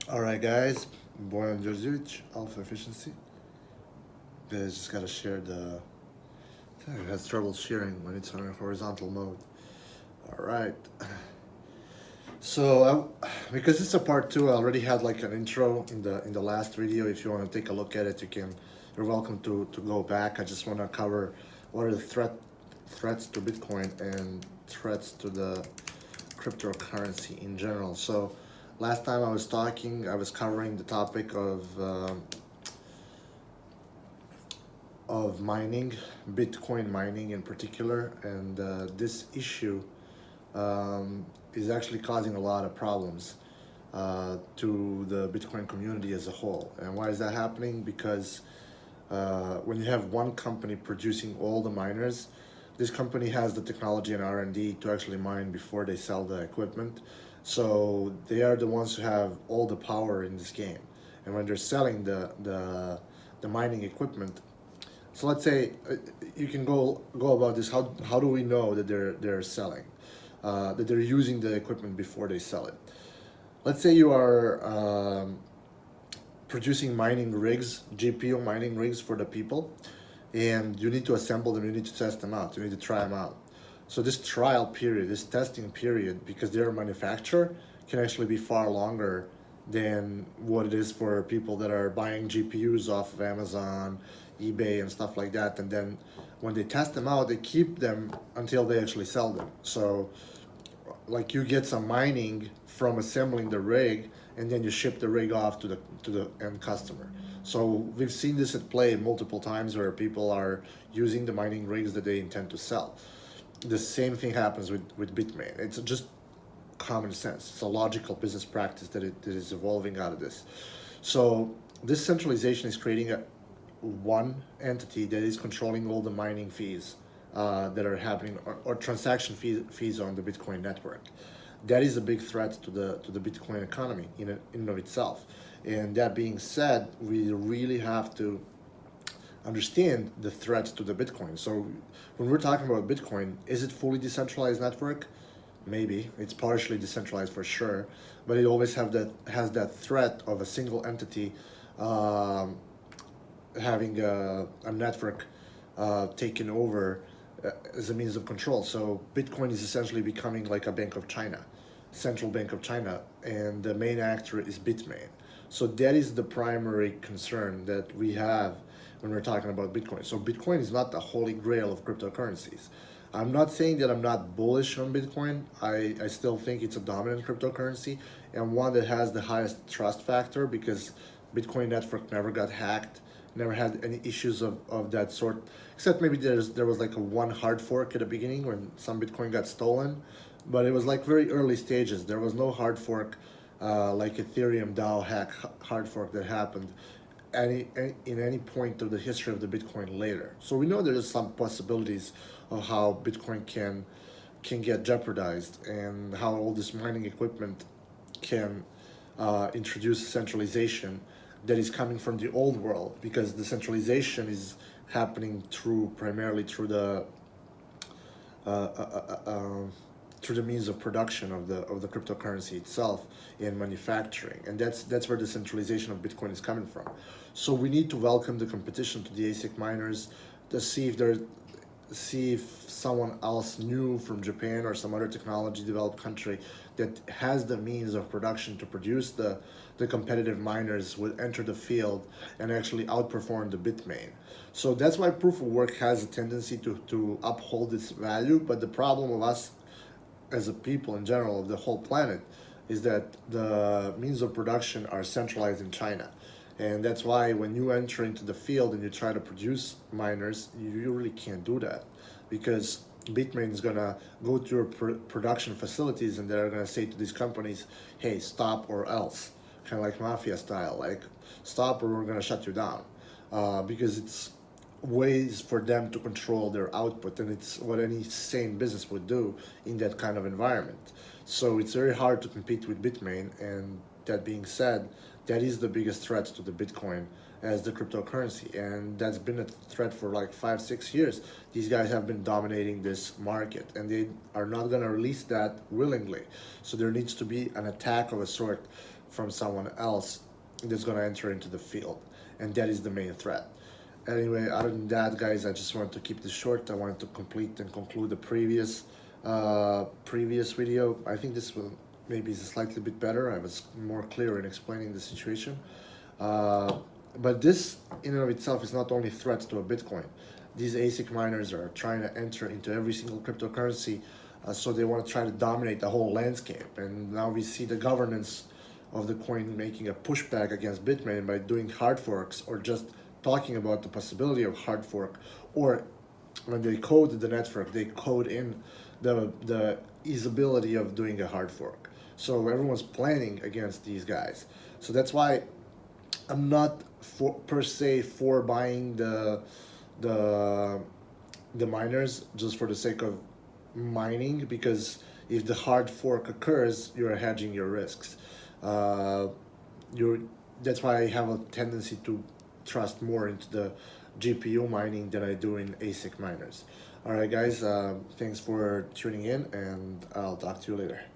All right, guys. Boyan Djordjevic, Alpha Efficiency. Guys, just gotta share the. It has trouble sharing when it's on a horizontal mode. All right. Because it's a part two, I already had like an intro in the last video. If you want to take a look at it, you can. You're welcome to go back. I just want to cover what are the threats to Bitcoin and threats to the cryptocurrency in general. So, last time I was talking, I was covering the topic of mining, Bitcoin mining in particular, and this issue is actually causing a lot of problems to the Bitcoin community as a whole. And why is that happening? Because when you have one company producing all the miners, this company has the technology and R&D to actually mine before they sell the equipment. So they are the ones who have all the power in this game. And when they're selling the mining equipment, so let's say you can go about this. How do we know that they're selling, that they're using the equipment before they sell it? Let's say you are producing mining rigs, GPU mining rigs for the people, and you need to assemble them. You need to test them out. You need to try them out. So this trial period, this testing period, because they're a manufacturer, can actually be far longer than what it is for people that are buying GPUs off of Amazon, eBay, and stuff like that. And then when they test them out, they keep them until they actually sell them. So like you get some mining from assembling the rig, and then you ship the rig off to the end customer. So we've seen this at play multiple times where people are using the mining rigs that they intend to sell. The same thing happens with Bitmain. It's just common sense. It's a logical business practice that is evolving out of this. So this centralization is creating one entity that is controlling all the mining fees that are happening, or transaction fees on the Bitcoin network. That is a big threat to the Bitcoin economy in and of itself. And that being said, we really have to understand the threat to the Bitcoin. So when we're talking about Bitcoin, is it fully decentralized network? Maybe it's partially decentralized for sure, but it always has that threat of a single entity um, having a network taken over as a means of control. So Bitcoin is essentially becoming like a Bank of China, central bank of China, and the main actor is Bitmain. So that is the primary concern that we have when we're talking about Bitcoin. So Bitcoin is not the holy grail of cryptocurrencies. I'm not saying that I'm not bullish on Bitcoin. I still think it's a dominant cryptocurrency and one that has the highest trust factor because Bitcoin network never got hacked, never had any issues of that sort, except maybe there was like a one hard fork at the beginning when some Bitcoin got stolen, but it was like very early stages. There was no hard fork like Ethereum DAO hack hard fork that happened in any point of the history of the Bitcoin later. So we know there's some possibilities of how Bitcoin can get jeopardized and how all this mining equipment can introduce centralization that is coming from the old world, because the centralization is happening primarily uh, uh, uh, um, through the means of production of the cryptocurrency itself in manufacturing, and that's where the centralization of Bitcoin is coming from. So we need to welcome the competition to the ASIC miners to see if someone else new from Japan or some other technology developed country that has the means of production to produce the competitive miners would enter the field and actually outperform the Bitmain. So that's why proof of work has a tendency to uphold its value. But the problem of us as a people in general, of the whole planet, is that the means of production are centralized in China. And that's why when you enter into the field and you try to produce miners, you really can't do that, because Bitmain is gonna go to your production facilities and they're gonna say to these companies, "Hey, stop or else," kind of like mafia style, like stop or we're gonna shut you down, because it's ways for them to control their output, and it's what any sane business would do in that kind of environment. So it's very hard to compete with Bitmain. And that being said, that is the biggest threat to the Bitcoin as the cryptocurrency, and that's been a threat for like 5 6 years. These guys have been dominating this market and they are not going to release that willingly. So there needs to be an attack of a sort from someone else that's going to enter into the field, and that is the main threat. Anyway, other than that, guys, I just wanted to keep this short. I wanted to complete and conclude the previous video. I think this will maybe is slightly bit better. I was more clear in explaining the situation. Uh, but this, in and of itself, is not only threat to a Bitcoin. These ASIC miners are trying to enter into every single cryptocurrency, so they want to try to dominate the whole landscape. And now we see the governance of the coin making a pushback against Bitmain by doing hard forks or just talking about the possibility of hard fork, or when they code the network, they code in the easeability of doing a hard fork. So everyone's planning against these guys. So that's why I'm not per se for buying the the miners just for the sake of mining, because if the hard fork occurs, you're hedging your risks. Uh, you're That's why I have a tendency to trust more into the GPU mining than I do in ASIC miners. All right, guys. Thanks for tuning in, and I'll talk to you later.